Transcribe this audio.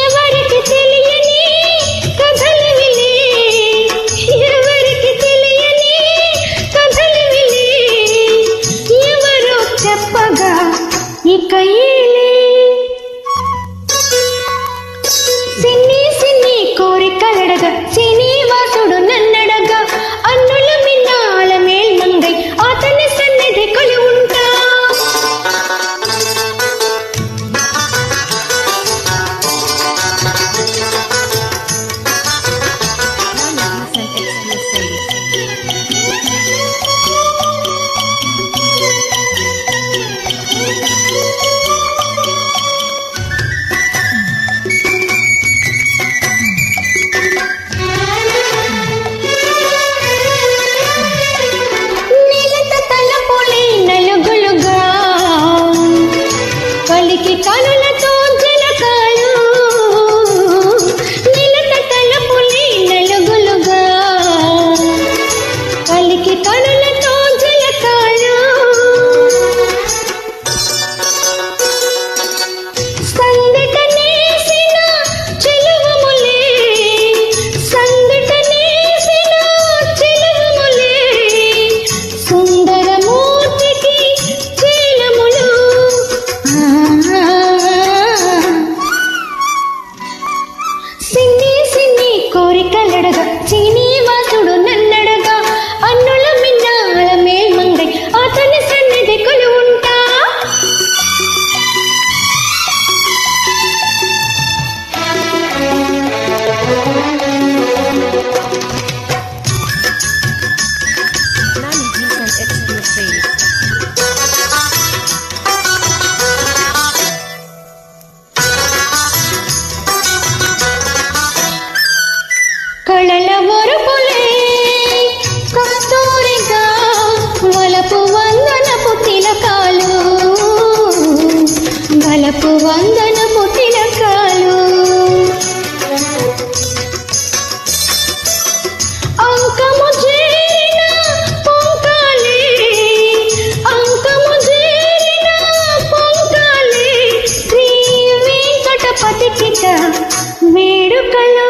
ఎవరికి తెలియని కథలు విలే, ఎవరికి తెలియని కథలు విలే, ఎవరో చెప్పగా ఇక ఏలే. సిన్ని సిన్ని కోరికలడగా శ్రీనివాసుడు నన్నడగా అన్నుల మిన్నాల మేల్మంగై అతని సన్నిధి కొలువుంటా. కలికి కనులతో జలకాలు నిలత తలపులి నలుగులుగా, కలికి కనులతో జలకాలు సందట నేసిన చెలువములే, సందట నేసిన చెలువములే, సుందరమూర్తికి చీలములు. సిన్ని సిన్ని కోరికలడగా శ్రీనివాసుడు నన్నడగా అన్నుల మిన్నాల మేల్మంగై అతని సన్నిధి కొలువుంటా. కళల ఒరుపులే కస్తూరిగా వలపు వందనపు తిలకాలు, వలపు వందనపు తిలకాలు, అంకము చేరిన పొంకాలే, అంకము చేరిన పొంకాలే, శ్రీ వెంకటపతికిట వేడుకలు.